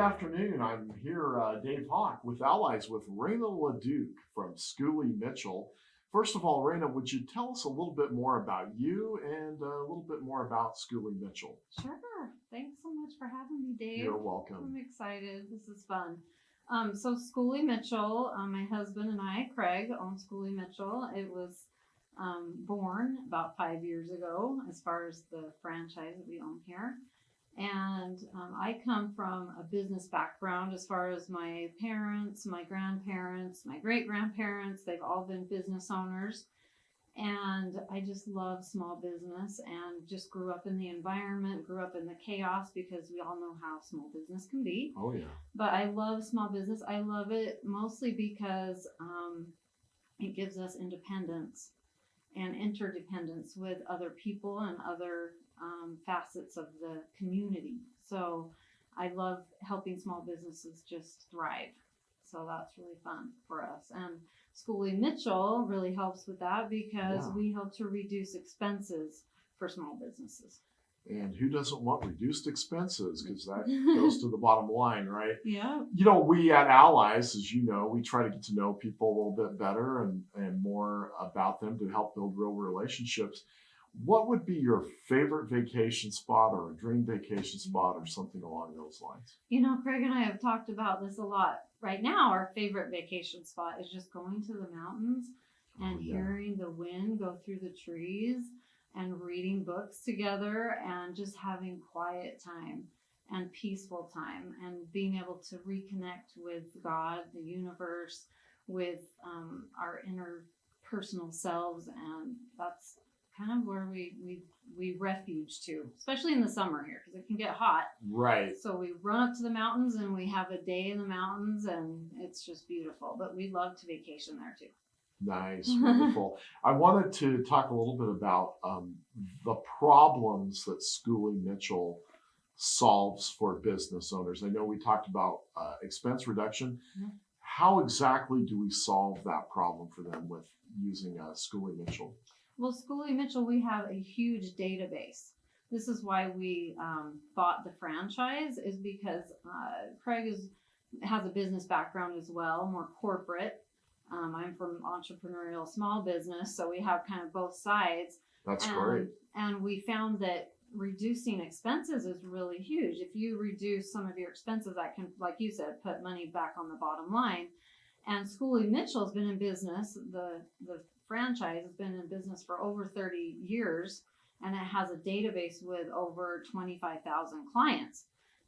afternoon. I'm here, Dave Hawk, with Allies with Raina LeDuc from Schooley Mitchell. First of all, Raina, would you tell us a little bit more about you and a little bit more about Schooley Mitchell? Sure. Thanks so much for having me, Dave. You're welcome. I'm excited. This is fun. So Schooley Mitchell, my husband and I, Craig, own Schooley Mitchell. It was born about 5 years ago as far as the franchise that we own here. And I come from a business background as far as my parents, my grandparents, my great-grandparents. They've all been business owners. And I just love small business and just grew up in the environment, grew up in the chaos because we all know how small business can be. Oh, yeah. But I love small business. I love it mostly because it gives us independence and interdependence with other people and other facets of the community. So I love helping small businesses just thrive. So that's really fun for us. And Schooley Mitchell really helps with that because we help to reduce expenses for small businesses. And who doesn't want reduced expenses? Because that goes to the bottom line, right? Yeah. You know, we at Allies, as you know, we try to get to know people a little bit better and more about them to help build real relationships. What would be your favorite vacation spot or a dream vacation spot or something along those lines? You know, Craig and I have talked about this a lot. Right now, our favorite vacation spot is just going to the mountains and hearing the wind go through the trees and reading books together and just having quiet time and peaceful time and being able to reconnect with God, the universe, with our inner personal selves. And that's kind of where we refuge to, especially in the summer here because it can get hot. Right. So we run up to the mountains and we have a day in the mountains and it's just beautiful. But we love to vacation there too. Nice, wonderful. I wanted to talk a little bit about the problems that Schooley Mitchell solves for business owners. I know we talked about expense reduction. Mm-hmm. How exactly do we solve that problem for them with using Schooley Mitchell? Well, Schooley Mitchell, we have a huge database. This is why we bought the franchise, is because Craig has a business background as well, more corporate. I'm from entrepreneurial small business, so we have kind of both sides. That's great. And we found that reducing expenses is really huge. If you reduce some of your expenses, that can, like you said, put money back on the bottom line. And Schooley Mitchell has been in business, the franchise has been in business for over 30 years, and it has a database with over 25,000 clients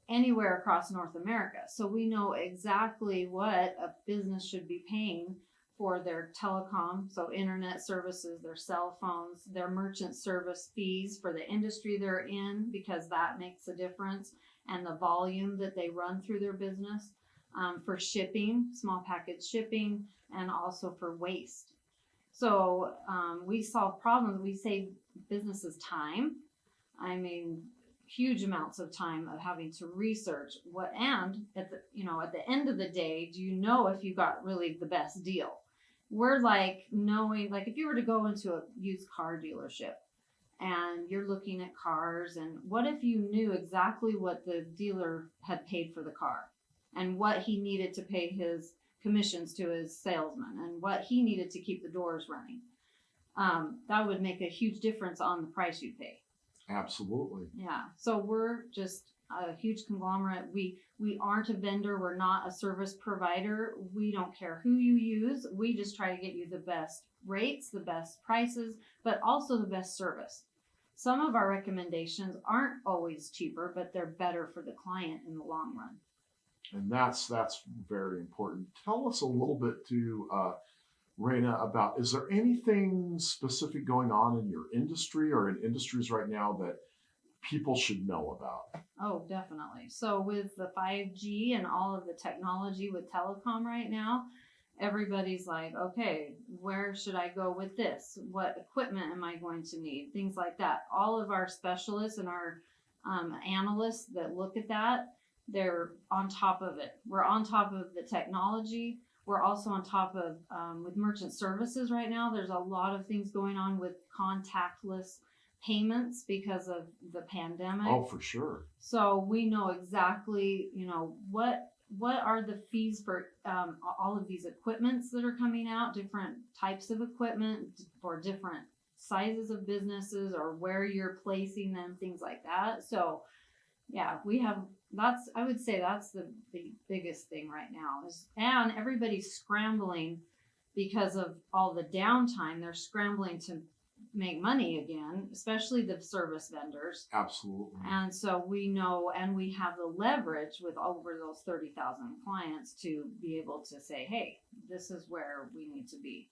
anywhere across North America. So we know exactly what a business should be paying for their telecom, so internet services, their cell phones, their merchant service fees for the industry they're in, because that makes a difference, and the volume that they run through their business, for shipping, small package shipping, and also for waste. So we solve problems. We save businesses time. I mean, huge amounts of time of having to research what, and at the end of the day, do you know if you got really the best deal? We're like knowing, like if you were to go into a used car dealership and you're looking at cars, and what if you knew exactly what the dealer had paid for the car and what he needed to pay his commissions to his salesman and what he needed to keep the doors running? That would make a huge difference on the price you pay. Absolutely. Yeah. So we're just a huge conglomerate. We aren't a vendor. We're not a service provider. We don't care who you use. We just try to get you the best rates, the best prices, but also the best service. Some of our recommendations aren't always cheaper, but they're better for the client in the long run. And that's very important. Tell us a little bit too, Raina, about, is there anything specific going on in your industry or in industries right now that people should know about? Oh, definitely. So with the 5G and all of the technology with telecom right now, everybody's like, okay, where should I go with this? What equipment am I going to need? Things like that. All of our specialists and our analysts that look at that, they're on top of it. We're on top of the technology. We're also on top of, with merchant services right now, there's a lot of things going on with contactless payments because of the pandemic. Oh, for sure. So we know exactly, what are the fees for all of these equipments that are coming out, different types of equipment for different sizes of businesses, or where you're placing them, things like that. So yeah, I would say that's the biggest thing right now and everybody's scrambling because of all the downtime. They're scrambling to make money again, especially the service vendors. Absolutely. And so we know, and we have the leverage with over those 30,000 clients to be able to say, hey, this is where we need to be.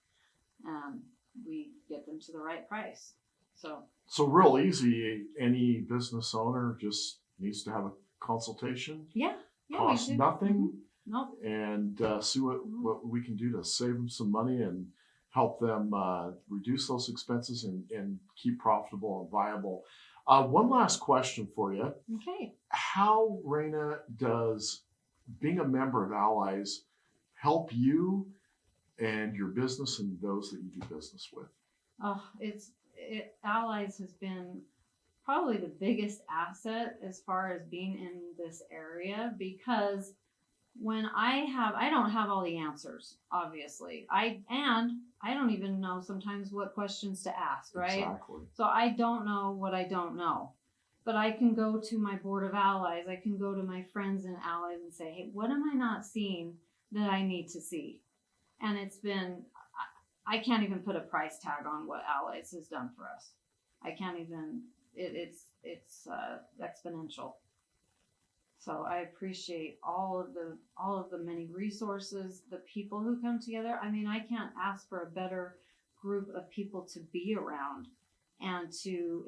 We get them to the right price. So real easy, any business owner just needs to have a consultation. Yeah. Costs nothing. Nope. And see what we can do to save them some money and help them reduce those expenses and keep profitable and viable. One last question for you. Okay. How, Raina, does being a member of Allies help you and your business and those that you do business with? Oh, Allies has been probably the biggest asset as far as being in this area, because when I don't have all the answers, obviously. I don't even know sometimes what questions to ask, right? Exactly. So I don't know what I don't know. But I can go to my board of allies, I can go to my friends in allies and say, hey, what am I not seeing that I need to see? And I can't even put a price tag on what Allies has done for us. I can't even, it's exponential. So I appreciate all of the many resources, the people who come together. I mean, I can't ask for a better group of people to be around. And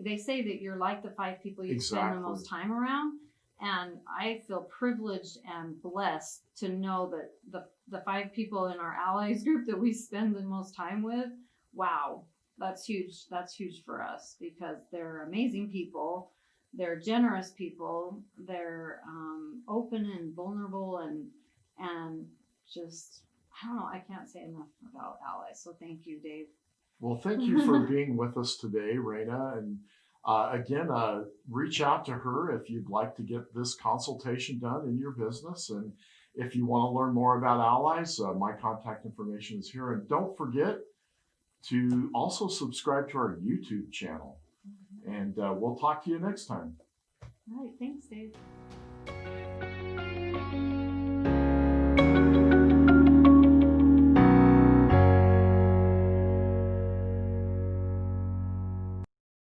they say that you're like the 5 people you spend the most time around. And I feel privileged and blessed to know that the 5 people in our allies group that we spend the most time with, wow, that's huge. That's huge for us, because they're amazing people. They're generous people. They're open and vulnerable and just, I don't know, I can't say enough about allies. So thank you, Dave. Well, thank you for being with us today, Raina. And again, reach out to her if you'd like to get this consultation done in your business. And if you want to learn more about Allies, my contact information is here. And don't forget to also subscribe to our YouTube channel. And we'll talk to you next time. All right. Thanks, Dave.